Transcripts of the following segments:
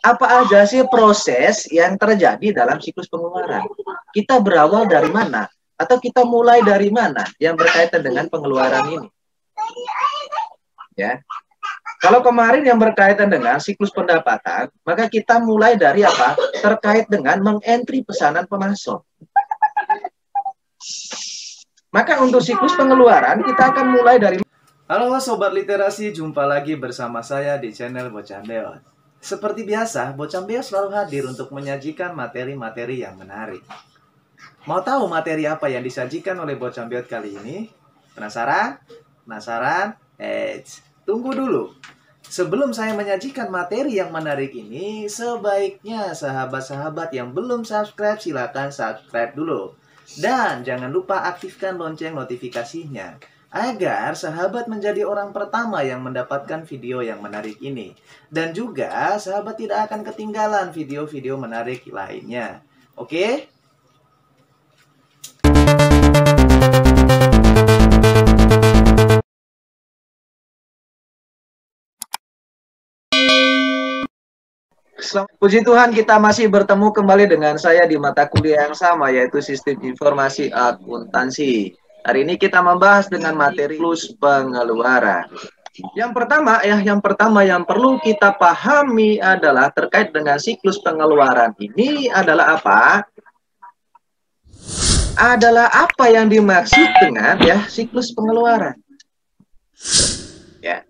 apa aja sih proses yang terjadi dalam siklus pengeluaran? Kita berawal dari mana? Atau kita mulai dari mana yang berkaitan dengan pengeluaran ini? Ya. Kalau kemarin yang berkaitan dengan siklus pendapatan, maka kita mulai dari apa? Terkait dengan mengentry pesanan pemasok. Maka untuk siklus pengeluaran, kita akan mulai dari... Halo Sobat Literasi, jumpa lagi bersama saya di channel Bocambeot. Seperti biasa, Bocambeot selalu hadir untuk menyajikan materi-materi yang menarik. Mau tahu materi apa yang disajikan oleh Bocambeot kali ini? Penasaran? Penasaran? Tunggu dulu. Sebelum saya menyajikan materi yang menarik ini, sebaiknya sahabat-sahabat yang belum subscribe silakan subscribe dulu. Dan jangan lupa aktifkan lonceng notifikasinya agar sahabat menjadi orang pertama yang mendapatkan video yang menarik ini. Dan juga sahabat tidak akan ketinggalan video-video menarik lainnya. Oke? Puji Tuhan, kita masih bertemu kembali dengan saya di mata kuliah yang sama, yaitu Sistem Informasi Akuntansi. Hari ini kita membahas dengan materi siklus pengeluaran. Yang pertama yang perlu kita pahami adalah terkait dengan siklus pengeluaran ini adalah apa? Adalah apa yang dimaksud dengan siklus pengeluaran. Ya.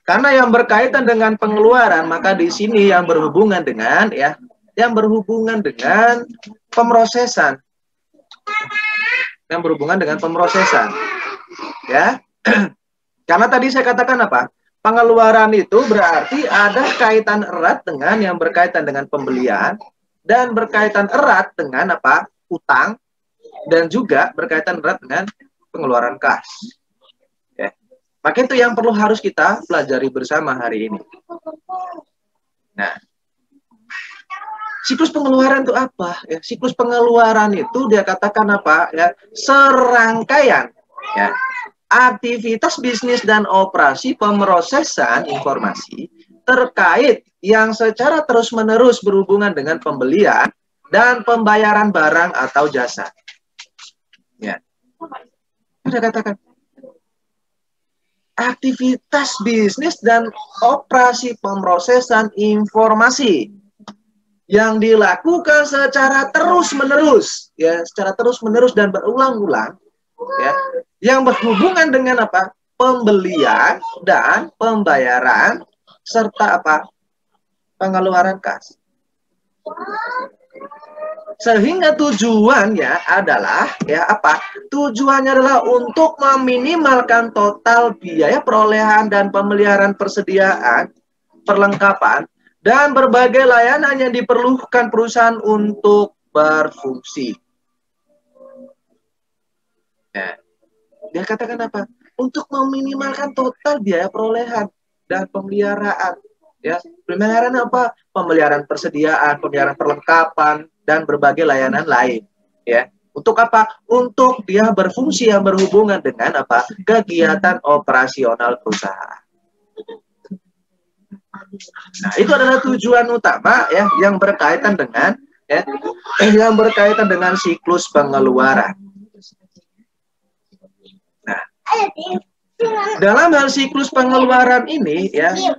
Karena yang berkaitan dengan pengeluaran, maka di sini yang berhubungan dengan pemrosesan. Yang berhubungan dengan pemrosesan. Ya. Karena tadi saya katakan apa? Pengeluaran itu berarti ada kaitan erat dengan yang berkaitan dengan pembelian dan berkaitan erat dengan apa? Utang dan juga berkaitan erat dengan pengeluaran kas. Maka itu yang perlu harus kita pelajari bersama hari ini. Nah, siklus pengeluaran itu apa? Ya, siklus pengeluaran itu dia katakan apa? Ya, serangkaian aktivitas bisnis dan operasi pemrosesan informasi terkait yang secara terus-menerus berhubungan dengan pembelian dan pembayaran barang atau jasa. Ya, dia katakan aktivitas bisnis dan operasi pemrosesan informasi yang dilakukan secara terus-menerus, secara terus-menerus dan berulang-ulang, yang berhubungan dengan apa? Pembelian dan pembayaran serta apa? Pengeluaran kas. Sehingga tujuannya adalah Tujuannya adalah untuk meminimalkan total biaya perolehan dan pemeliharaan persediaan, perlengkapan, dan berbagai layanan yang diperlukan perusahaan untuk berfungsi. Nah, dia katakan apa? Untuk meminimalkan total biaya perolehan dan pemeliharaan. Pemeliharaan apa? Pemeliharaan persediaan, pemeliharaan perlengkapan, dan berbagai layanan lain. Untuk apa? Untuk dia berfungsi yang berhubungan dengan apa? Kegiatan operasional perusahaan. Nah, itu adalah tujuan utama yang berkaitan dengan siklus pengeluaran. Nah, dalam hal siklus pengeluaran ini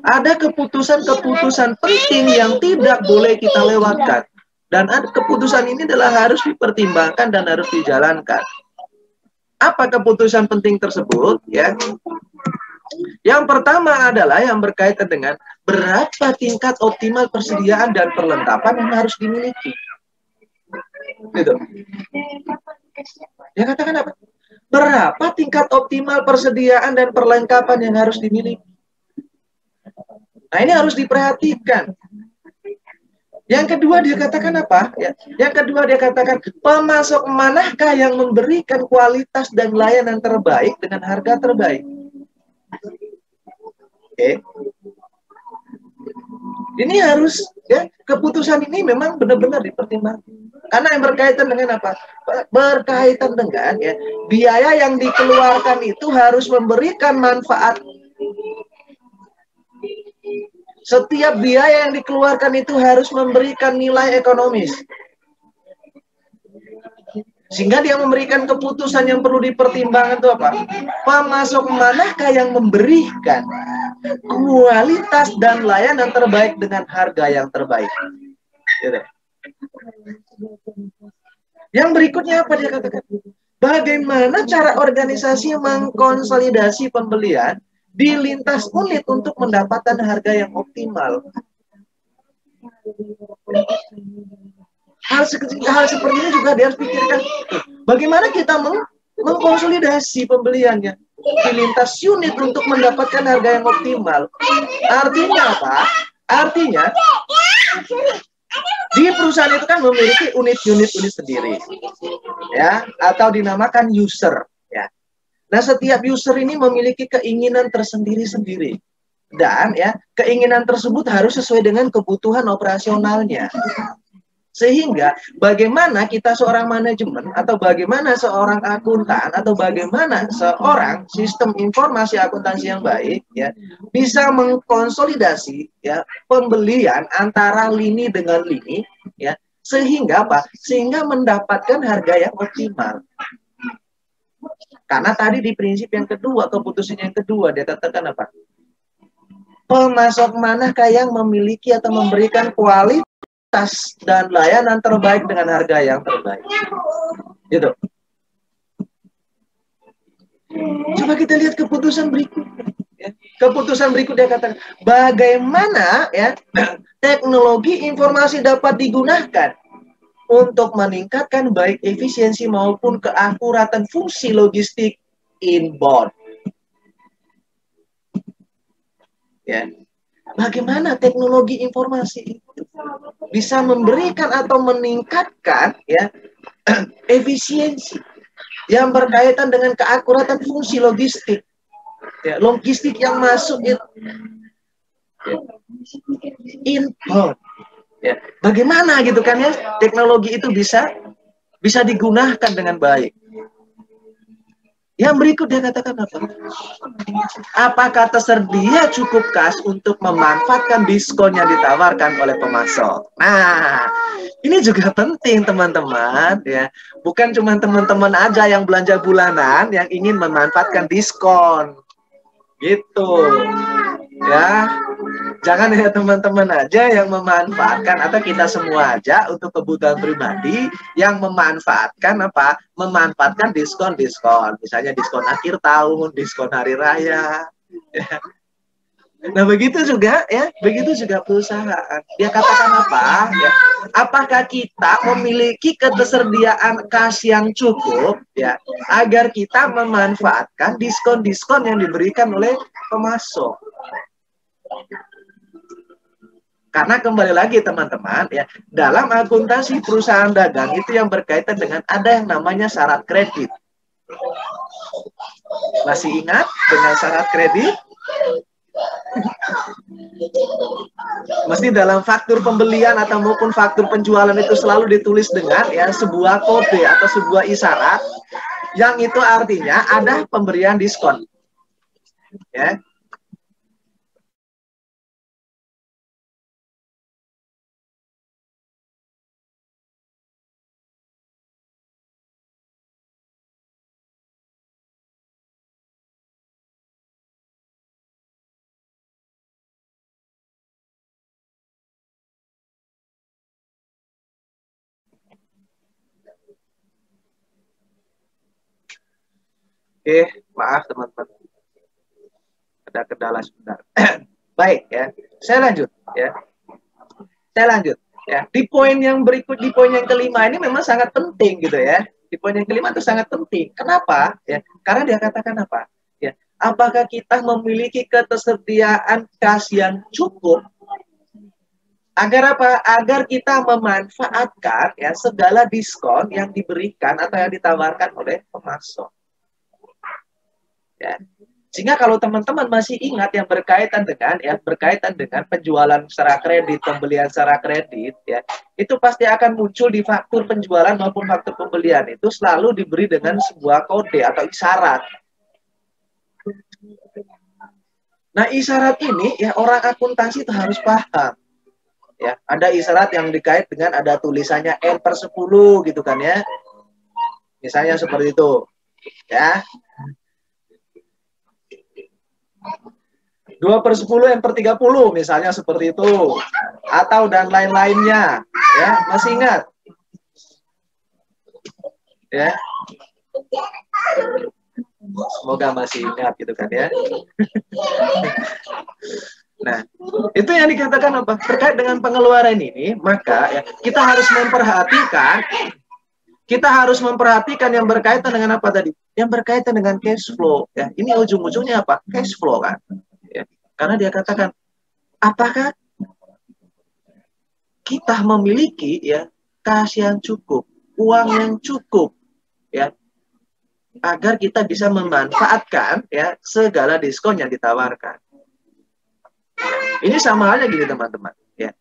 ada keputusan-keputusan penting yang tidak boleh kita lewatkan. Dan keputusan ini adalah harus dipertimbangkan dan harus dijalankan. Apa keputusan penting tersebut? Yang pertama adalah yang berkaitan dengan berapa tingkat optimal persediaan dan perlengkapan yang harus dimiliki. Gitu. Dia katakan apa? Berapa tingkat optimal persediaan dan perlengkapan yang harus dimiliki. Nah, ini harus diperhatikan. Yang kedua dia katakan apa? Yang kedua dia katakan pemasok manakah yang memberikan kualitas dan layanan terbaik dengan harga terbaik. Oke. Ini harus keputusan ini memang benar-benar dipertimbangkan. Karena yang berkaitan dengan apa? Berkaitan dengan biaya yang dikeluarkan itu harus memberikan manfaat Setiap biaya yang dikeluarkan itu harus memberikan nilai ekonomis. Sehingga dia memberikan keputusan yang perlu dipertimbangkan itu apa? Pemasok manakah yang memberikan kualitas dan layanan terbaik dengan harga yang terbaik? Gitu. Yang berikutnya apa dia katakan? Bagaimana cara organisasi mengkonsolidasi pembelian di lintas unit untuk mendapatkan harga yang optimal? Hal seperti ini juga dia harus pikirkan. Bagaimana kita mengkonsolidasi pembeliannya di lintas unit untuk mendapatkan harga yang optimal? Artinya apa? Artinya di perusahaan itu kan memiliki unit-unit sendiri, ya, atau dinamakan user, ya. Nah, setiap user ini memiliki keinginan tersendiri-sendiri, dan ya keinginan tersebut harus sesuai dengan kebutuhan operasionalnya. Sehingga bagaimana kita seorang manajemen atau bagaimana seorang akuntan atau bagaimana seorang sistem informasi akuntansi yang baik ya bisa mengkonsolidasi ya pembelian antara lini dengan lini ya sehingga apa? Sehingga mendapatkan harga yang optimal. Karena tadi di prinsip yang kedua, keputusan yang kedua dia katakan apa? Pemasok manakah yang memiliki atau memberikan kualitas dan layanan terbaik dengan harga yang terbaik. Gitu. Coba kita lihat keputusan berikutnya. Ya. Keputusan berikutnya katakan bagaimana ya teknologi informasi dapat digunakan untuk meningkatkan baik efisiensi maupun keakuratan fungsi logistik inbound. Ya. Bagaimana teknologi informasi itu bisa memberikan atau meningkatkan ya efisiensi yang berkaitan dengan keakuratan fungsi logistik. Ya, logistik yang masuk itu ya, inbound. Ya, bagaimana gitu kan ya teknologi itu bisa digunakan dengan baik. Yang berikut dia katakan apa? Apakah tersedia cukup kas untuk memanfaatkan diskon yang ditawarkan oleh pemasok? Nah, ini juga penting teman-teman ya. Bukan cuma teman-teman aja yang belanja bulanan yang ingin memanfaatkan diskon. Gitu. Ya. Jangan ya teman-teman aja yang memanfaatkan atau kita semua aja untuk kebutuhan pribadi yang memanfaatkan apa? Memanfaatkan diskon-diskon. Misalnya diskon akhir tahun, diskon hari raya. Ya. Nah, begitu juga ya, begitu juga perusahaan. Dia katakan apa? Ya, apakah kita memiliki ketersediaan kas yang cukup ya agar kita memanfaatkan diskon-diskon yang diberikan oleh pemasok? Karena kembali lagi teman-teman ya, dalam akuntansi perusahaan dagang itu yang berkaitan dengan ada yang namanya syarat kredit. Masih ingat dengan syarat kredit? Mesti dalam faktur pembelian atau maupun faktur penjualan itu selalu ditulis dengan ya sebuah kode atau sebuah isyarat yang itu artinya ada pemberian diskon. Ya. Oke, maaf teman-teman. Ada kendala sebentar. Baik ya. Saya lanjut ya. Saya lanjut ya. Di poin yang berikut, di poin yang kelima ini memang sangat penting gitu ya. Di poin yang kelima itu sangat penting. Kenapa? Ya, karena dia katakan apa? Ya, apakah kita memiliki ketersediaan kas yang cukup agar apa? Agar kita memanfaatkan ya segala diskon yang diberikan atau yang ditawarkan oleh pemasok. Ya. Sehingga kalau teman-teman masih ingat yang berkaitan dengan penjualan secara kredit, pembelian secara kredit ya, itu pasti akan muncul di faktur penjualan maupun faktur pembelian itu selalu diberi dengan sebuah kode atau isyarat. Nah, isyarat ini ya orang akuntansi itu harus paham. Ya, ada isyarat yang dikait dengan ada tulisannya N/10 gitu kan ya. Misalnya seperti itu. Ya. 2/10 N/30 misalnya seperti itu. Atau dan lain-lainnya. Ya, masih ingat? Ya. Semoga masih ingat gitu kan ya. Nah, itu yang dikatakan apa? Terkait dengan pengeluaran ini, maka ya, kita harus memperhatikan yang berkaitan dengan apa tadi? Yang berkaitan dengan cash flow. Ya, ini ujung-ujungnya apa? Cash flow kan. Ya, karena dia katakan, apakah kita memiliki ya kas yang cukup, uang yang cukup, ya, agar kita bisa memanfaatkan ya segala diskon yang ditawarkan. Ini sama halnya gini teman-teman. Ya.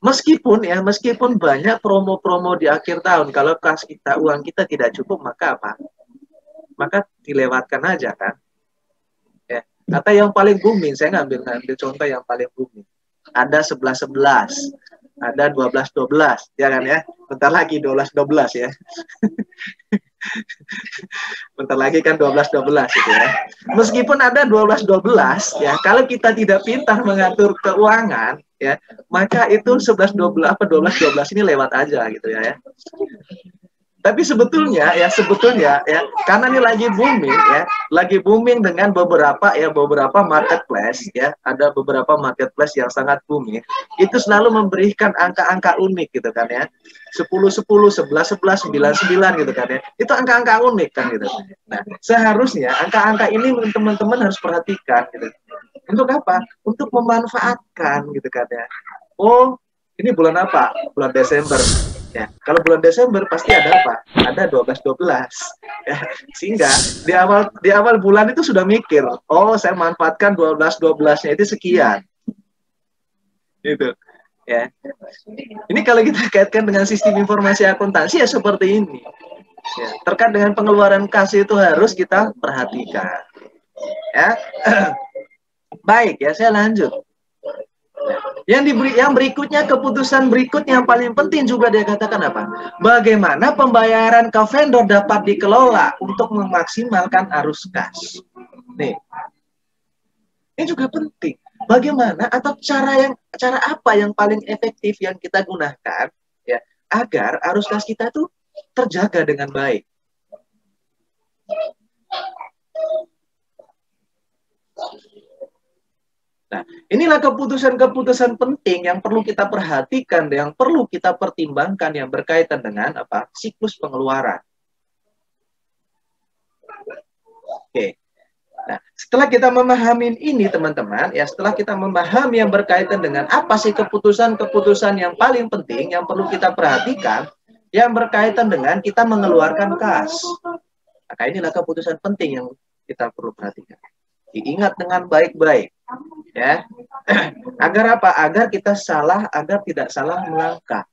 Meskipun banyak promo-promo di akhir tahun, kalau kas kita, uang kita tidak cukup, maka apa? Maka dilewatkan aja kan. Ya. Atau yang paling booming, saya ngambil contoh yang paling booming. Ada 11-11, ada 12-12, ya kan ya? Bentar lagi 12-12 ya. Bentar lagi kan 12-12 gitu ya. Meskipun ada 12-12 ya, kalau kita tidak pintar mengatur keuangan ya, maka itu 11-12 apa 12-12 ini lewat aja gitu ya. Tapi sebetulnya ya karena ini lagi booming dengan beberapa marketplace ya, ada beberapa marketplace yang sangat booming, itu selalu memberikan angka-angka unik gitu kan ya. 10-10, 11-11, 9-9 gitu kan ya. Itu angka-angka unik kan gitu. Nah, seharusnya angka-angka ini teman-teman harus perhatikan gitu. Untuk apa? Untuk memanfaatkan gitu kan ya. Oh, ini bulan apa? Bulan Desember. Ya, kalau bulan Desember pasti ada apa? Ada 12-12. Ya, sehingga di awal bulan itu sudah mikir, oh saya manfaatkan 12-12-nya itu sekian. Gitu. Ya. Ini kalau kita kaitkan dengan sistem informasi akuntansi ya seperti ini. Ya, terkait dengan pengeluaran kas itu harus kita perhatikan. Ya. Baik ya, saya lanjut. Yang berikutnya, keputusan berikutnya yang paling penting juga dia katakan apa? Bagaimana pembayaran ke vendor dapat dikelola untuk memaksimalkan arus kas. Nih, ini juga penting. Bagaimana atau cara apa yang paling efektif yang kita gunakan ya agar arus kas kita tuh terjaga dengan baik. Nah, inilah keputusan-keputusan penting yang perlu kita perhatikan, yang perlu kita pertimbangkan yang berkaitan dengan apa? Siklus pengeluaran. Oke. Nah, setelah kita memahami ini teman-teman, ya setelah kita memahami yang berkaitan dengan apa sih keputusan-keputusan yang paling penting yang perlu kita perhatikan, yang berkaitan dengan kita mengeluarkan kas. Maka inilah keputusan penting yang kita perlu perhatikan. Diingat dengan baik-baik. Ya, agar apa? Agar tidak salah melangkah.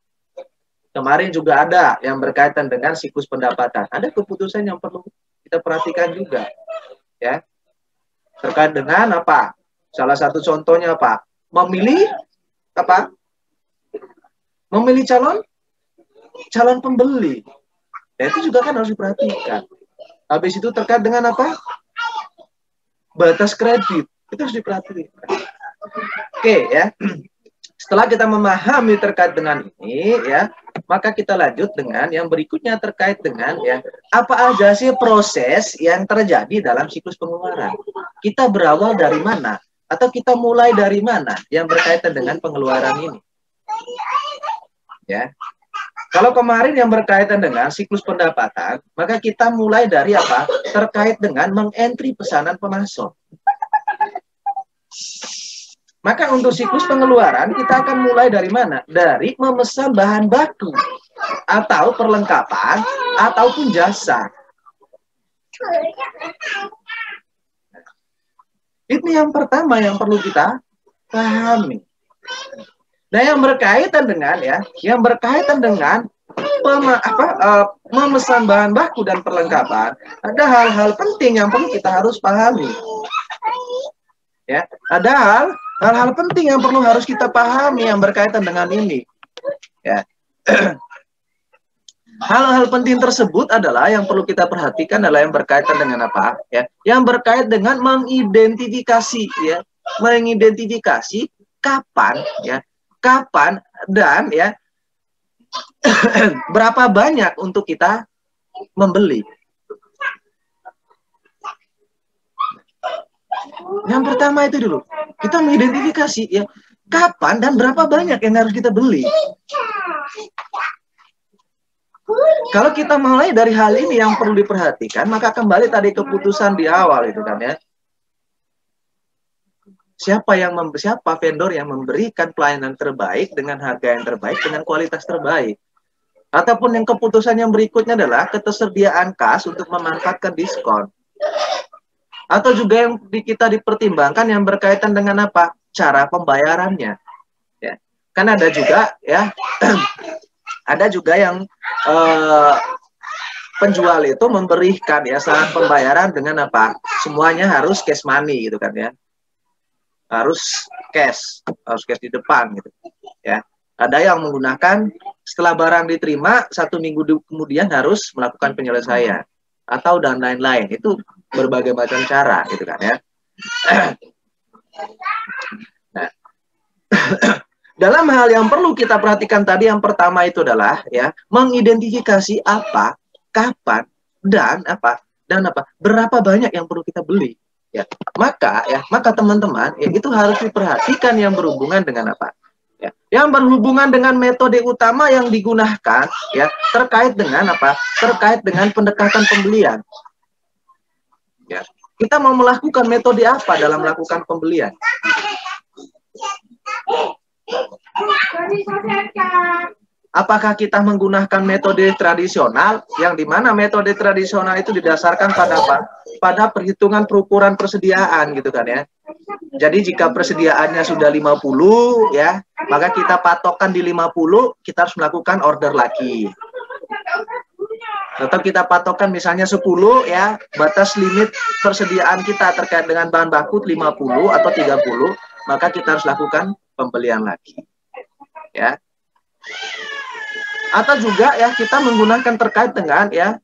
Kemarin juga ada yang berkaitan dengan siklus pendapatan. Ada keputusan yang perlu kita perhatikan juga, ya. Terkait dengan apa? Salah satu contohnya apa? Memilih apa? Memilih calon pembeli. Ya, itu juga kan harus diperhatikan. Habis itu terkait dengan apa? Batas kredit. Itu harus diperhatikan. Oke ya. Setelah kita memahami terkait dengan ini ya, maka kita lanjut dengan yang berikutnya terkait dengan ya, apa aja sih proses yang terjadi dalam siklus pengeluaran? Kita berawal dari mana? Atau kita mulai dari mana yang berkaitan dengan pengeluaran ini? Ya. Kalau kemarin yang berkaitan dengan siklus pendapatan, maka kita mulai dari apa? Terkait dengan mengentry pesanan pemasok. Maka untuk siklus pengeluaran kita akan mulai dari mana? Dari memesan bahan baku atau perlengkapan ataupun jasa. Ini yang pertama yang perlu kita pahami. Nah, yang berkaitan dengan memesan bahan baku dan perlengkapan, ada hal-hal penting yang perlu kita harus pahami. Ya, ada hal-hal penting yang perlu harus kita pahami yang berkaitan dengan ini. Ya. Hal-hal penting tersebut adalah yang perlu kita perhatikan adalah yang berkaitan dengan apa? Ya, yang berkait dengan mengidentifikasi, ya, mengidentifikasi kapan, ya, kapan dan ya berapa banyak untuk kita membeli. Yang pertama itu dulu, kita mengidentifikasi ya kapan dan berapa banyak yang harus kita beli. Kalau kita mulai dari hal ini yang perlu diperhatikan, maka kembali tadi keputusan di awal itu kan ya. Siapa vendor yang memberikan pelayanan terbaik dengan harga yang terbaik dengan kualitas terbaik. Ataupun yang keputusan yang berikutnya adalah ketersediaan kas untuk memanfaatkan diskon. Atau juga yang kita dipertimbangkan yang berkaitan dengan apa? Cara pembayarannya. Ya. Kan ada juga ya, ada juga yang penjual itu memberikan ya saran pembayaran dengan apa? Semuanya harus cash money gitu kan ya. Harus cash di depan gitu. Ya. Ada yang menggunakan setelah barang diterima 1 minggu kemudian harus melakukan penyelesaian atau dan lain-lain. Itu berbagai macam cara gitu kan ya. Nah, dalam hal yang perlu kita perhatikan tadi yang pertama itu adalah ya mengidentifikasi apa, kapan dan apa berapa banyak yang perlu kita beli ya. Maka teman-teman ya itu harus diperhatikan yang berhubungan dengan apa? Ya, yang berhubungan dengan metode utama yang digunakan ya terkait dengan apa? Terkait dengan pendekatan pembelian. Ya, kita mau melakukan metode apa dalam melakukan pembelian? Apakah kita menggunakan metode tradisional yang dimana metode tradisional itu didasarkan pada apa? Pada perhitungan perukuran persediaan gitu kan ya. Jadi jika persediaannya sudah 50 ya, maka kita patokan di 50, kita harus melakukan order lagi. Atau kita patokan misalnya 10 ya, batas limit persediaan kita terkait dengan bahan baku 50 atau 30, maka kita harus lakukan pembelian lagi. Ya. Atau juga ya kita menggunakan terkait dengan ya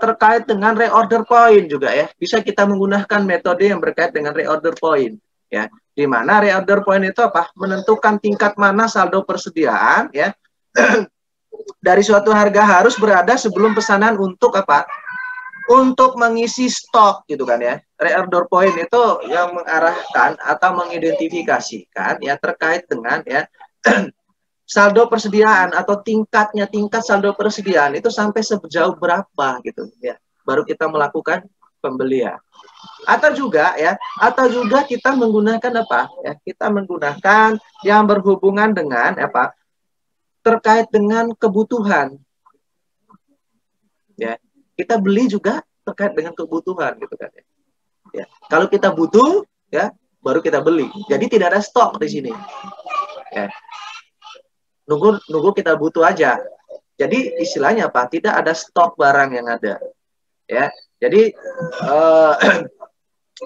terkait dengan reorder point juga ya. Bisa kita menggunakan metode yang berkait dengan reorder point ya. Di mana reorder point itu apa? Menentukan tingkat mana saldo persediaan ya. Dari suatu harga harus berada sebelum pesanan untuk apa? Untuk mengisi stok gitu kan ya. Reorder point itu yang mengarahkan atau mengidentifikasikan ya terkait dengan ya saldo persediaan atau tingkat saldo persediaan itu sampai sejauh berapa gitu ya. Baru kita melakukan pembelian. Atau juga kita menggunakan apa? Ya, kita menggunakan yang berhubungan dengan apa? Terkait dengan kebutuhan. Ya, kita beli juga terkait dengan kebutuhan gitu kan ya. Ya, kalau kita butuh ya baru kita beli. Jadi tidak ada stok di sini. Ya. Nunggu kita butuh aja. Jadi istilahnya apa? Tidak ada stok barang yang ada. Ya. Jadi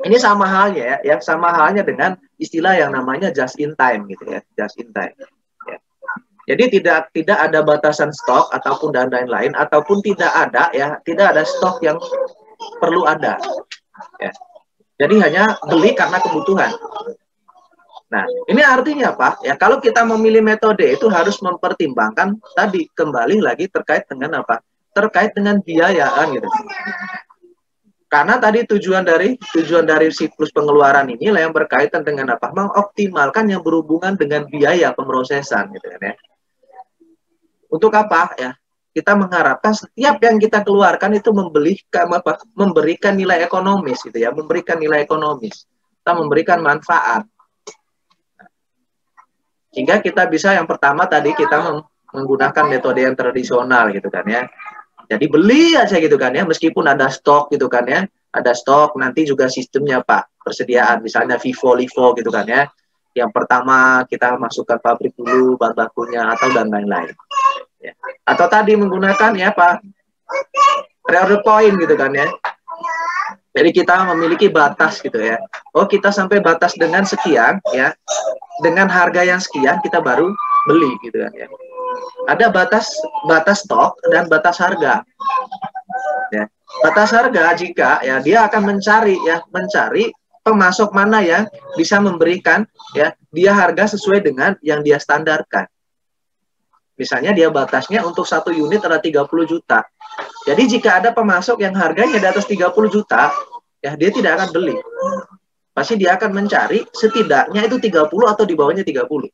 ini sama halnya ya, sama halnya dengan istilah yang namanya just in time gitu ya, just in time. Ya. Jadi tidak ada batasan stok ataupun dan lain-lain ataupun tidak ada stok yang perlu ada. Ya. Jadi hanya beli karena kebutuhan. Nah, ini artinya apa? Ya, kalau kita memilih metode itu harus mempertimbangkan tadi kembali lagi terkait dengan apa? Terkait dengan biayaan gitu. Karena tadi tujuan dari siklus pengeluaran ini yang berkaitan dengan apa? Mengoptimalkan yang berhubungan dengan biaya pemrosesan gitu kan ya. Untuk apa ya? Kita mengharapkan setiap yang kita keluarkan itu memberikan nilai ekonomis gitu ya, memberikan nilai ekonomis. Kita memberikan manfaat. Sehingga kita bisa yang pertama tadi kita menggunakan metode yang tradisional gitu kan ya. Jadi beli aja gitu kan ya, meskipun ada stok gitu kan ya. Ada stok, nanti juga sistemnya Pak, persediaan misalnya FIFO, LIFO gitu kan ya. Yang pertama kita masukkan pabrik dulu, bahan bakunya atau dan lain-lain. Ya. Atau tadi menggunakan ya Pak, reorder point gitu kan ya. Jadi kita memiliki batas gitu ya. Oh, kita sampai batas dengan sekian ya. Dengan harga yang sekian kita baru beli gitu kan ya. Ada batas stok dan batas harga. Ya. Batas harga jika ya dia akan mencari pemasok mana yang bisa memberikan ya dia harga sesuai dengan yang dia standarkan. Misalnya dia batasnya untuk 1 unit ada 30 juta. Jadi jika ada pemasok yang harganya di atas 30 juta, ya dia tidak akan beli. Pasti dia akan mencari setidaknya itu 30 atau di bawahnya 30.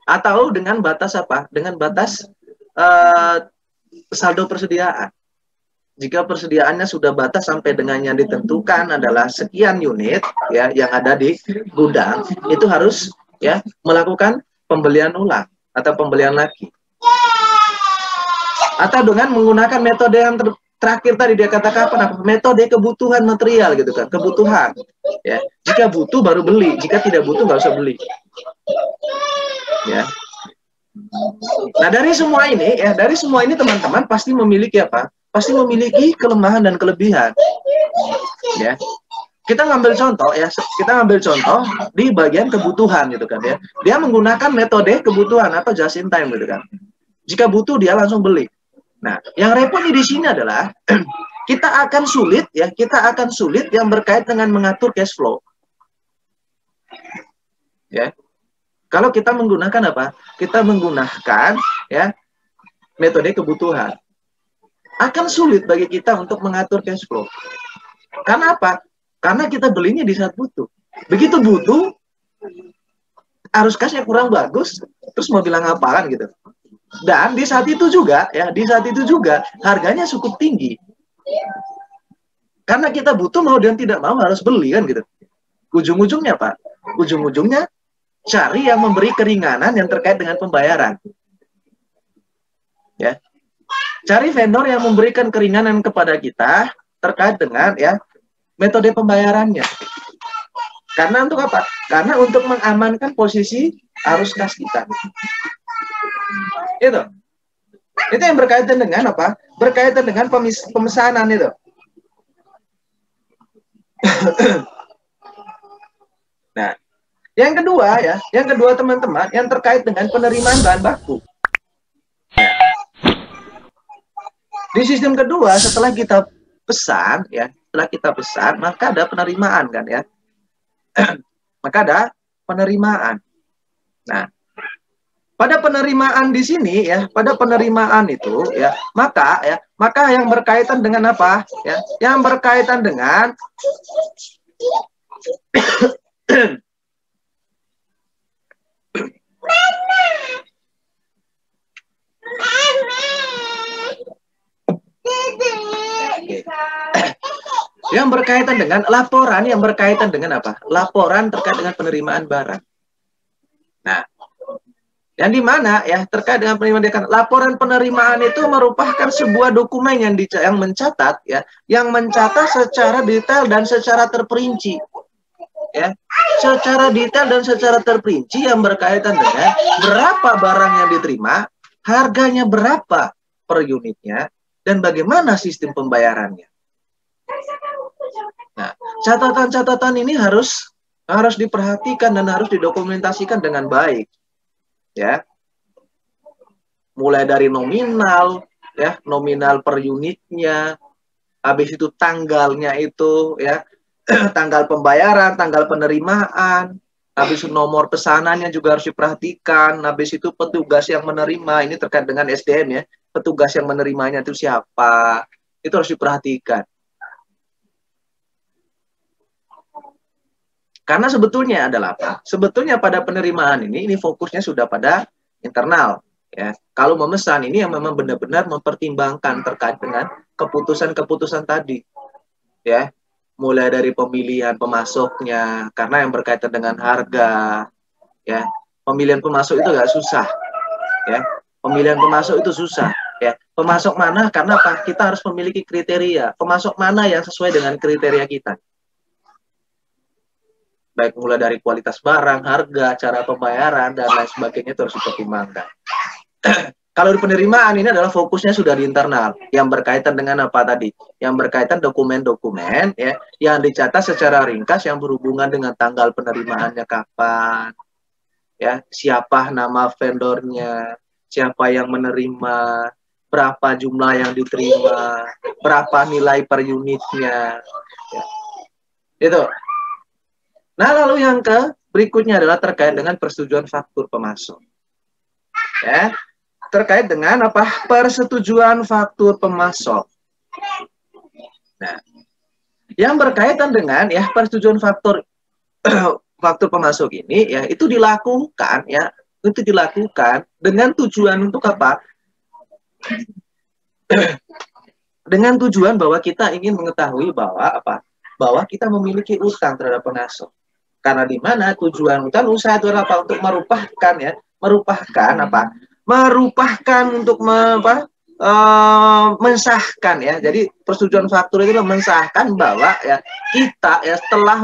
Atau dengan batas apa? Dengan batas saldo persediaan. Jika persediaannya sudah batas sampai dengan yang ditentukan adalah sekian unit ya yang ada di gudang, itu harus ya melakukan pembelian ulang atau pembelian lagi. Atau dengan menggunakan metode yang terakhir tadi dia katakan apa? Metode kebutuhan material gitu kan, kebutuhan. Ya, jika butuh baru beli, jika tidak butuh nggak usah beli. Ya. Nah dari semua ini teman-teman pasti memiliki apa? Pasti memiliki kelemahan dan kelebihan. Ya. Kita ngambil contoh di bagian kebutuhan gitu kan ya. Dia menggunakan metode kebutuhan atau just in time gitu kan. Jika butuh dia langsung beli. Nah, yang repotnya di sini adalah kita akan sulit yang berkait dengan mengatur cash flow. Ya. Kalau kita menggunakan apa? Kita menggunakan ya metode kebutuhan. Akan sulit bagi kita untuk mengatur cash flow. Karena apa? Karena kita belinya di saat butuh. Begitu butuh, arus kasnya kurang bagus, terus mau bilang apa kan gitu. Dan di saat itu juga harganya cukup tinggi. Karena kita butuh mau dan tidak mau harus beli kan gitu. Ujung-ujungnya apa? Ujung-ujungnya cari yang memberi keringanan yang terkait dengan pembayaran. Ya. Cari vendor yang memberikan keringanan kepada kita terkait dengan ya metode pembayarannya. Karena untuk apa? Karena untuk mengamankan posisi arus kas kita. Itu yang berkaitan dengan apa? Berkaitan dengan pemesanan itu. Nah, yang kedua teman-teman, yang terkait dengan penerimaan bahan baku. Di sistem kedua, setelah kita pesan, maka ada penerimaan kan ya. Maka ada penerimaan. Nah, pada penerimaan di sini ya, pada penerimaan itu ya, maka yang berkaitan dengan apa? Ya, yang berkaitan dengan yang berkaitan dengan laporan, yang berkaitan dengan apa? Laporan terkait dengan penerimaan barang. Nah, yang dimana ya terkait dengan penerimaan, laporan penerimaan itu merupakan sebuah dokumen yang mencatat ya, yang mencatat secara detail dan secara terperinci. Ya, secara detail dan secara terperinci yang berkaitan dengan berapa barang yang diterima, harganya berapa per unitnya, dan bagaimana sistem pembayarannya. Nah, catatan-catatan ini harus diperhatikan dan harus didokumentasikan dengan baik. Ya. Mulai dari nominal, ya, nominal per unitnya, habis itu tanggalnya itu, ya, tanggal pembayaran, tanggal penerimaan, habis itu nomor pesanannya juga harus diperhatikan, habis itu petugas yang menerima, ini terkait dengan SDM ya, petugas yang menerimanya itu siapa, itu harus diperhatikan. Karena sebetulnya adalah apa? Sebetulnya pada penerimaan ini fokusnya sudah pada internal. Ya. Kalau memesan ini yang memang benar-benar mempertimbangkan terkait dengan keputusan-keputusan tadi. Ya. Mulai dari pemilihan pemasoknya, karena yang berkaitan dengan harga. Ya. Pemilihan pemasok itu nggak susah. Ya. Pemilihan pemasok itu susah. Ya. Pemasok mana? Karena apa? Kita harus memiliki kriteria. Pemasok mana yang sesuai dengan kriteria kita. Baik mulai dari kualitas barang, harga, cara pembayaran, dan lain sebagainya itu harus dipertimbangkan. Kalau di penerimaan ini adalah fokusnya sudah di internal, yang berkaitan dengan apa tadi? Yang berkaitan dokumen-dokumen ya, yang dicatat secara ringkas yang berhubungan dengan tanggal penerimaannya kapan, ya, siapa nama vendornya, siapa yang menerima, berapa jumlah yang diterima, berapa nilai per unitnya, ya. Itu. Nah, lalu yang berikutnya adalah terkait dengan persetujuan faktur pemasok. Ya, terkait dengan apa? Persetujuan faktur pemasok. Nah, yang berkaitan dengan ya persetujuan faktur faktur pemasok ini ya itu dilakukan dengan tujuan untuk apa? Dengan tujuan bahwa kita ingin mengetahui bahwa apa? Bahwa kita memiliki utang terhadap pemasok. Karena di mana tujuan kan usaha itu apa? Untuk merupakan ya, merupakan apa? Merupakan untuk mensahkan ya. Jadi persetujuan faktur itu mensahkan bahwa ya kita ya telah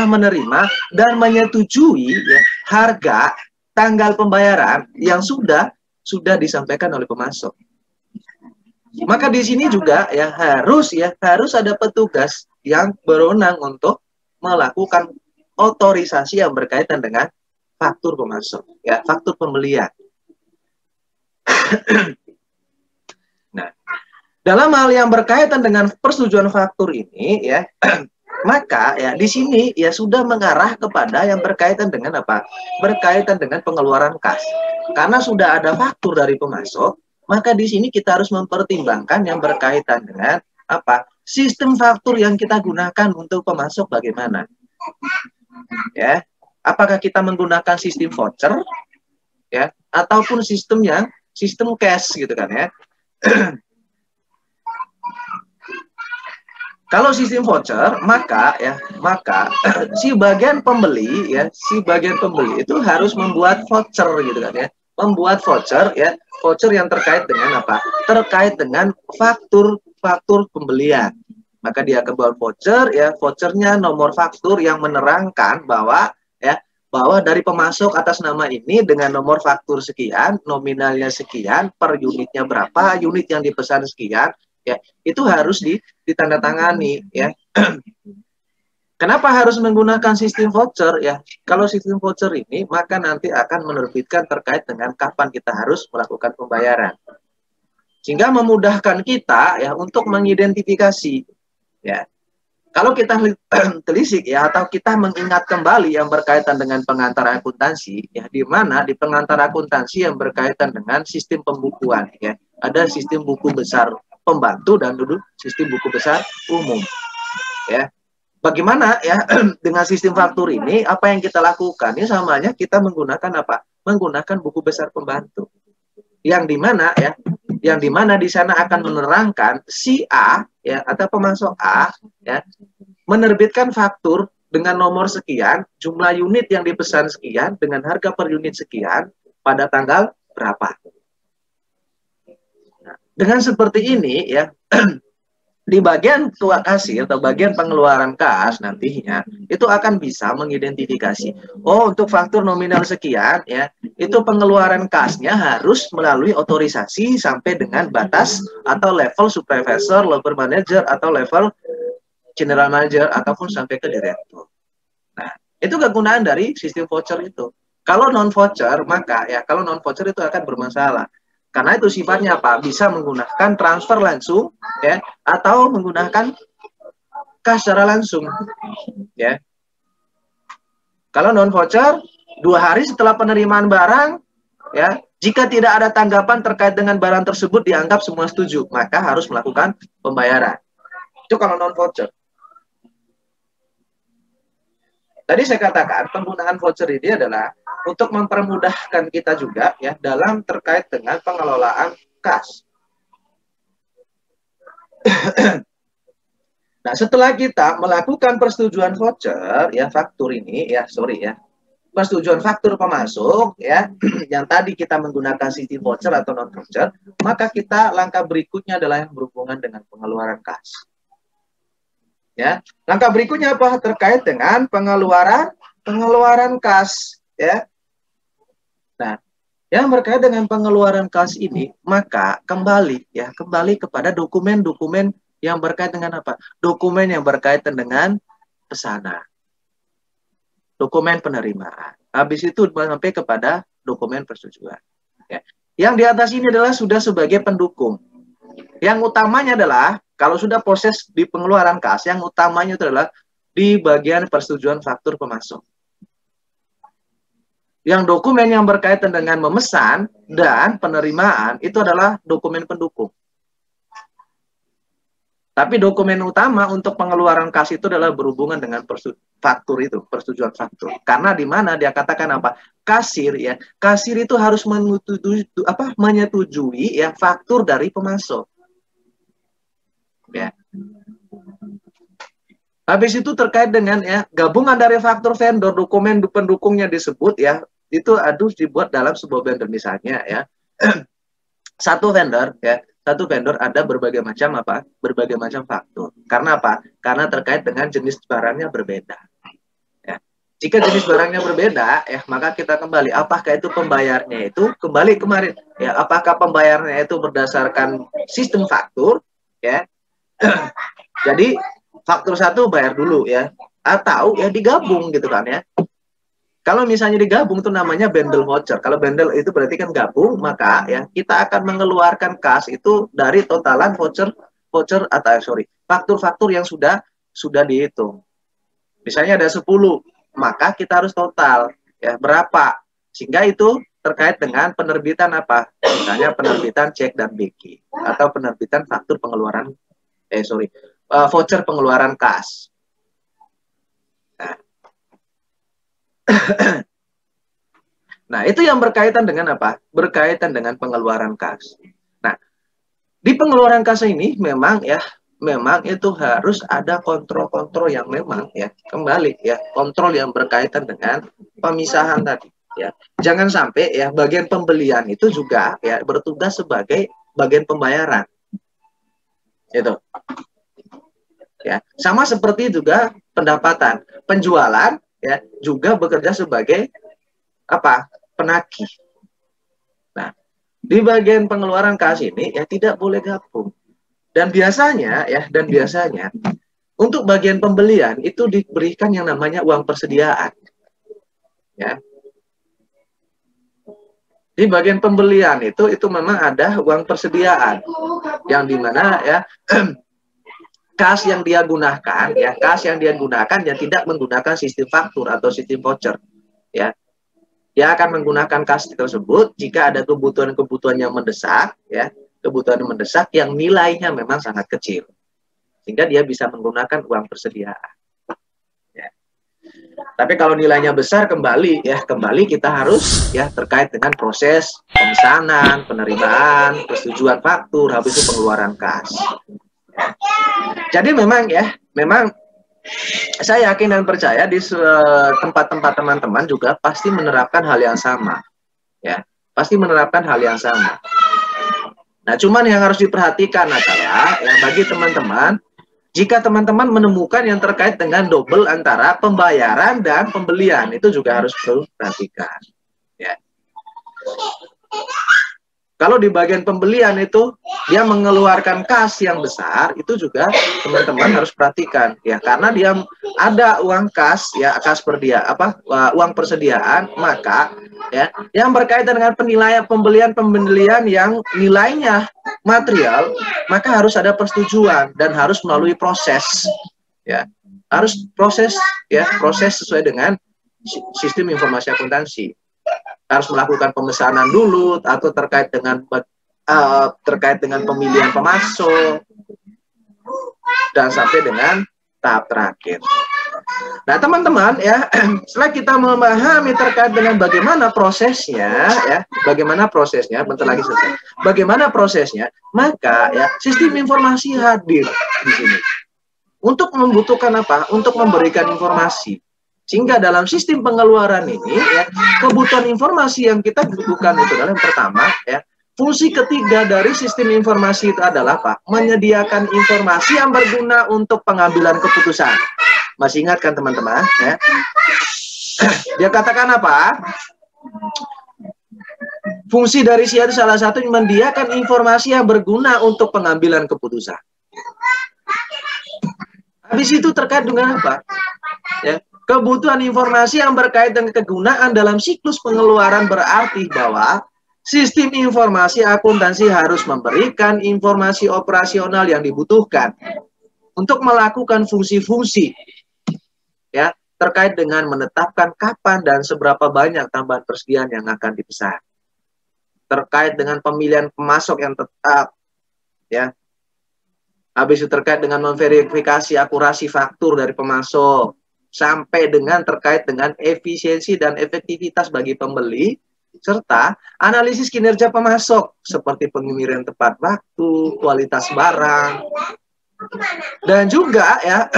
menerima dan menyetujui ya, harga tanggal pembayaran yang sudah disampaikan oleh pemasok. Maka di sini juga ya harus ada petugas yang berwenang untuk melakukan otorisasi yang berkaitan dengan faktur pemasok, ya, faktur pembelian. Nah, dalam hal yang berkaitan dengan persetujuan faktur ini, ya, maka ya di sini ya sudah mengarah kepada yang berkaitan dengan apa? Berkaitan dengan pengeluaran kas. Karena sudah ada faktur dari pemasok, maka di sini kita harus mempertimbangkan yang berkaitan dengan apa? Sistem faktur yang kita gunakan untuk pemasok bagaimana? Ya, apakah kita menggunakan sistem voucher, ya, ataupun sistem cash gitu kan ya? Kalau sistem voucher, maka si bagian pembeli itu harus membuat voucher gitu kan ya. Membuat voucher ya, voucher yang terkait dengan apa? Terkait dengan faktur pembelian. Maka dia akan buat voucher ya, vouchernya nomor faktur yang menerangkan bahwa dari pemasok atas nama ini dengan nomor faktur sekian, nominalnya sekian, per unitnya berapa, unit yang dipesan sekian, ya, itu harus ditandatangani ya. Kenapa harus menggunakan sistem voucher ya? Kalau sistem voucher ini maka nanti akan menerbitkan terkait dengan kapan kita harus melakukan pembayaran. Sehingga memudahkan kita ya untuk mengidentifikasi ya. Kalau kita telisik ya atau kita mengingat kembali yang berkaitan dengan pengantar akuntansi ya, di mana di pengantar akuntansi yang berkaitan dengan sistem pembukuan ya. Ada sistem buku besar pembantu dan dulu sistem buku besar umum ya. Bagaimana ya dengan sistem faktur ini? Apa yang kita lakukan? Ini samanya kita menggunakan apa? Menggunakan buku besar pembantu. Yang dimana di sana akan menerangkan si A ya atau pemasok A ya menerbitkan faktur dengan nomor sekian, jumlah unit yang dipesan sekian dengan harga per unit sekian pada tanggal berapa. Nah, dengan seperti ini ya di bagian tua kasir atau bagian pengeluaran kas nantinya itu akan bisa mengidentifikasi, oh untuk faktur nominal sekian ya itu pengeluaran kasnya harus melalui otorisasi sampai dengan batas atau level supervisor, level manager atau level general manager ataupun sampai ke direktur. Nah, itu kegunaan dari sistem voucher itu. Kalau non voucher maka ya kalau non voucher itu akan bermasalah. Karena itu sifatnya apa? Bisa menggunakan transfer langsung ya atau menggunakan kas secara langsung ya. Kalau non voucher 2 hari setelah penerimaan barang ya, jika tidak ada tanggapan terkait dengan barang tersebut dianggap semua setuju, maka harus melakukan pembayaran. Itu kalau non voucher. Tadi saya katakan penggunaan voucher ini adalah untuk mempermudahkan kita juga ya dalam terkait dengan pengelolaan kas. Nah, setelah kita melakukan persetujuan voucher ya faktur ini ya, persetujuan faktur pemasok ya yang tadi kita menggunakan sistem voucher atau non voucher, maka kita langkah berikutnya adalah yang berhubungan dengan pengeluaran kas. Ya, langkah berikutnya apa? Terkait dengan pengeluaran kas, ya. Nah, Yang berkait dengan pengeluaran kas ini, maka kembali kepada dokumen-dokumen yang berkait dengan apa? Dokumen yang berkaitan dengan pesanan, dokumen penerimaan. Habis itu sampai kepada dokumen persetujuan. Ya. Yang di atas ini adalah sudah sebagai pendukung. Yang utamanya adalah kalau sudah proses di pengeluaran kas, yang utamanya itu adalah di bagian persetujuan faktur pemasok. Yang dokumen yang berkaitan dengan memesan dan penerimaan itu adalah dokumen pendukung. Tapi dokumen utama untuk pengeluaran kas itu adalah berhubungan dengan faktur itu, persetujuan faktur. Karena di mana dia katakan apa? Kasir itu harus menyetujui ya faktur dari pemasok. Ya. Habis itu terkait dengan ya gabungan dari faktur vendor, dokumen pendukungnya disebut ya, itu harus dibuat dalam sebuah vendor misalnya ya. Satu vendor ada berbagai macam faktur. Karena apa? Karena terkait dengan jenis barangnya berbeda. Ya. Jika jenis barangnya berbeda, ya maka kita kembali. Apakah itu pembayarnya itu kembali kemarin? Ya, apakah pembayarnya itu berdasarkan sistem faktur? Ya. Jadi faktur satu bayar dulu ya, atau ya digabung gitu kan ya. Kalau misalnya digabung itu namanya bundle voucher. Kalau bundle itu berarti kan gabung, maka ya kita akan mengeluarkan kas itu dari totalan faktur-faktur yang sudah dihitung. Misalnya ada 10, maka kita harus total ya berapa. Sehingga itu terkait dengan penerbitan apa? Misalnya penerbitan cek dan BG atau penerbitan faktur pengeluaran voucher pengeluaran kas. Nah, itu yang berkaitan dengan apa? Berkaitan dengan pengeluaran kas. Nah, di pengeluaran kas ini memang itu harus ada kontrol-kontrol yang memang ya, kembali ya, kontrol yang berkaitan dengan pemisahan tadi ya. Jangan sampai ya bagian pembelian itu juga ya bertugas sebagai bagian pembayaran. Itu. Ya, sama seperti juga pendapatan, penjualan ya juga bekerja sebagai apa? Penagih. Nah, di bagian pengeluaran kas ini ya tidak boleh gabung. Dan biasanya untuk bagian pembelian itu diberikan yang namanya uang persediaan. Ya. Di bagian pembelian itu memang ada uang persediaan yang dimana ya kas yang dia gunakan yang tidak menggunakan sistem faktur atau sistem voucher ya. Dia akan menggunakan kas tersebut jika ada kebutuhan yang mendesak ya, yang nilainya memang sangat kecil. Sehingga dia bisa menggunakan uang persediaan. Ya. Tapi kalau nilainya besar kembali kita harus ya terkait dengan proses pemesanan, penerimaan, persetujuan faktur, habis itu pengeluaran kas. Ya. Jadi memang saya yakin dan percaya di tempat-tempat teman-teman juga pasti menerapkan hal yang sama. Ya, pasti menerapkan hal yang sama. Nah, cuman yang harus diperhatikan adalah ya bagi teman-teman, jika teman-teman menemukan yang terkait dengan double antara pembayaran dan pembelian, itu juga harus diperhatikan. Ya. Kalau di bagian pembelian itu dia mengeluarkan kas yang besar, itu juga teman-teman harus perhatikan ya, karena dia ada uang kas ya, uang persediaan, maka ya yang berkaitan dengan penilaian pembelian yang nilainya material, maka harus ada persetujuan dan harus melalui proses ya. Harus proses sesuai dengan sistem informasi akuntansi. Harus melakukan pemesanan dulu atau terkait dengan pemilihan pemasok dan sampai dengan tahap terakhir. Nah, teman-teman ya, setelah kita memahami terkait dengan bagaimana prosesnya ya, bentar lagi selesai. Bagaimana prosesnya, maka ya sistem informasi hadir di sini. Untuk membutuhkan apa? Untuk memberikan informasi. Sehingga dalam sistem pengeluaran ini, ya, kebutuhan informasi yang kita butuhkan itu adalah yang pertama, ya, fungsi ketiga dari sistem informasi itu adalah apa? Menyediakan informasi yang berguna untuk pengambilan keputusan. Masih ingat kan teman-teman? Ya? Dia katakan apa? Fungsi dari SIA itu salah satu menyediakan informasi yang berguna untuk pengambilan keputusan. Habis itu terkait dengan apa? Ya, kebutuhan informasi yang berkait dengan kegunaan dalam siklus pengeluaran berarti bahwa sistem informasi akuntansi harus memberikan informasi operasional yang dibutuhkan untuk melakukan fungsi-fungsi ya terkait dengan menetapkan kapan dan seberapa banyak tambahan persediaan yang akan dipesan. Terkait dengan pemilihan pemasok yang tetap ya. Habis itu terkait dengan memverifikasi akurasi faktur dari pemasok sampai dengan terkait dengan efisiensi dan efektivitas bagi pembeli serta analisis kinerja pemasok seperti pengiriman tepat waktu, kualitas barang dan juga ya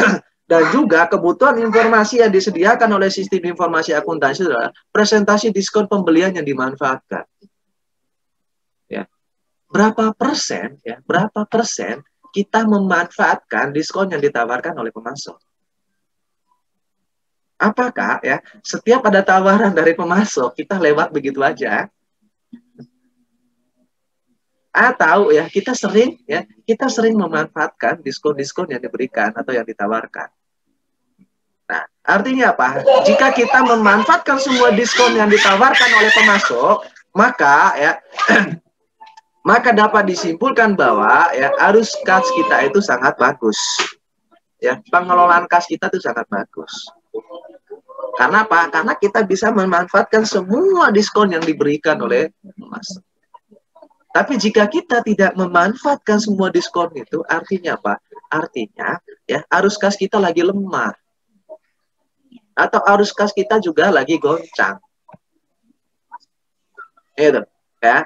dan juga kebutuhan informasi yang disediakan oleh sistem informasi akuntansi adalah presentasi diskon pembelian yang dimanfaatkan. Ya. Berapa persen kita memanfaatkan diskon yang ditawarkan oleh pemasok? Apakah ya setiap ada tawaran dari pemasok kita lewat begitu aja? Atau ya kita sering memanfaatkan diskon-diskon yang diberikan atau yang ditawarkan. Nah, artinya apa? Jika kita memanfaatkan semua diskon yang ditawarkan oleh pemasok, maka ya maka dapat disimpulkan bahwa ya arus kas kita itu sangat bagus. Ya, pengelolaan kas kita itu sangat bagus. Karena apa? Karena kita bisa memanfaatkan semua diskon yang diberikan oleh pemasok. Tapi jika kita tidak memanfaatkan semua diskon itu, artinya apa? Artinya ya arus kas kita lagi lemah. Atau arus kas kita juga lagi goncang. Itu, ya.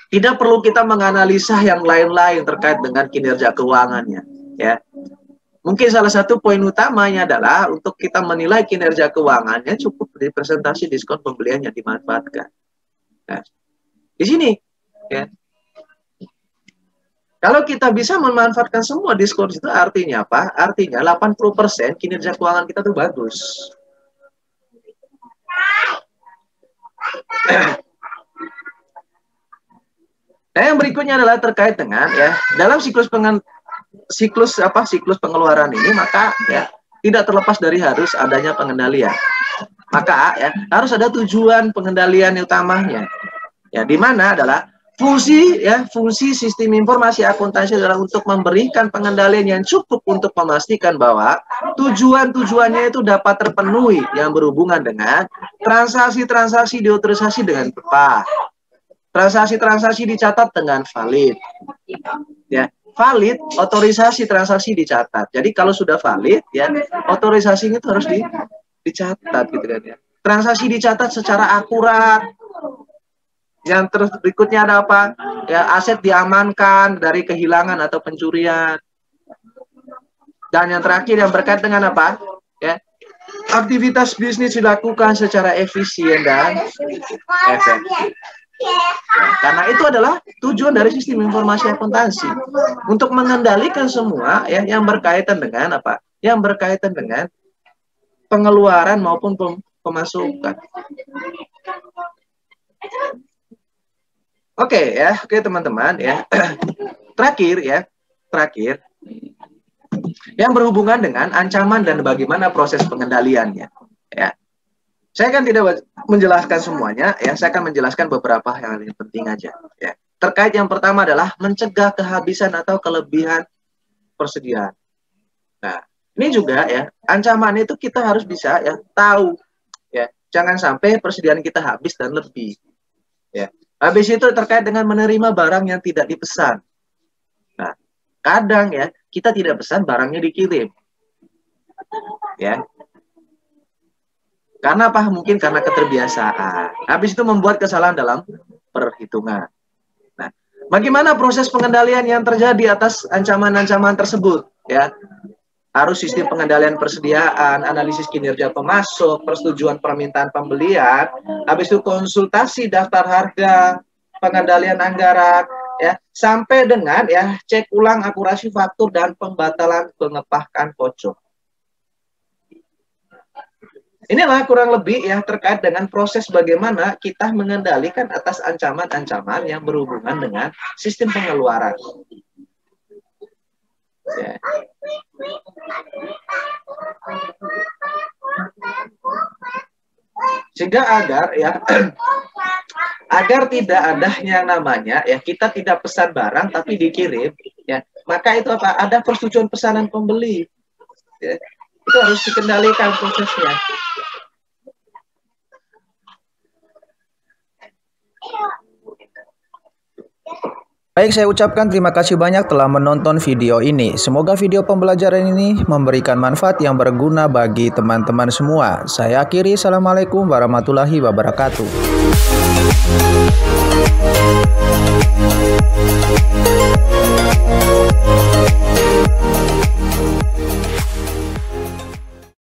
Tidak perlu kita menganalisa yang lain-lain terkait dengan kinerja keuangannya, ya. Mungkin salah satu poin utamanya adalah untuk kita menilai kinerja keuangannya cukup dari presentasi diskon pembelian yang dimanfaatkan. Nah, di sini, ya. Kalau kita bisa memanfaatkan semua diskon itu artinya apa? Artinya 80% kinerja keuangan kita tuh bagus. Nah, yang berikutnya adalah terkait dengan ya dalam siklus pengeluaran ini maka ya tidak terlepas dari harus adanya pengendalian. Maka ya harus ada tujuan pengendalian utamanya. Ya di mana adalah fungsi sistem informasi akuntansi adalah untuk memberikan pengendalian yang cukup untuk memastikan bahwa tujuannya itu dapat terpenuhi yang berhubungan dengan transaksi diotorisasi dengan tepat. Transaksi dicatat dengan valid. Ya, valid, otorisasi transaksi dicatat. Jadi kalau sudah valid, ya, otorisasinya itu harus dicatat gitu kan ya. Transaksi dicatat secara akurat. Yang terus berikutnya ada apa? Ya, aset diamankan dari kehilangan atau pencurian. Dan yang terakhir yang berkait dengan apa? Ya, aktivitas bisnis dilakukan secara efisien dan efektif. Nah, karena itu adalah tujuan dari sistem informasi akuntansi untuk mengendalikan semua ya yang berkaitan dengan apa? Yang berkaitan dengan pengeluaran maupun pemasukan. Oke teman-teman ya. Terakhir yang berhubungan dengan ancaman dan bagaimana proses pengendaliannya. Ya. Saya kan tidak menjelaskan semuanya, ya. Saya akan menjelaskan beberapa hal yang penting aja. Ya. Terkait yang pertama adalah mencegah kehabisan atau kelebihan persediaan. Nah, ini juga ya, ancaman itu kita harus bisa ya tahu, ya. Jangan sampai persediaan kita habis dan lebih. Ya. Habis itu terkait dengan menerima barang yang tidak dipesan. Nah, kadang ya kita tidak pesan barangnya dikirim. Ya. Karena apa? Mungkin karena keterbiasaan. Habis itu membuat kesalahan dalam perhitungan. Nah, bagaimana proses pengendalian yang terjadi atas ancaman-ancaman tersebut? Ya, harus sistem pengendalian persediaan, analisis kinerja pemasok, persetujuan permintaan pembelian, habis itu konsultasi daftar harga, pengendalian anggaran, ya, sampai dengan ya cek ulang akurasi faktur dan pembatalan pengepakan pocong. Inilah kurang lebih ya terkait dengan proses bagaimana kita mengendalikan atas ancaman-ancaman yang berhubungan dengan sistem pengeluaran. Ya. Sehingga agar tidak ada yang namanya ya kita tidak pesan barang tapi dikirim ya, maka itu apa? Ada persetujuan pesanan pembeli. Ya. Itu harus dikendalikan prosesnya. Baik, saya ucapkan terima kasih banyak telah menonton video ini. Semoga video pembelajaran ini memberikan manfaat yang berguna bagi teman-teman semua. Saya akhiri, assalamualaikum warahmatullahi wabarakatuh.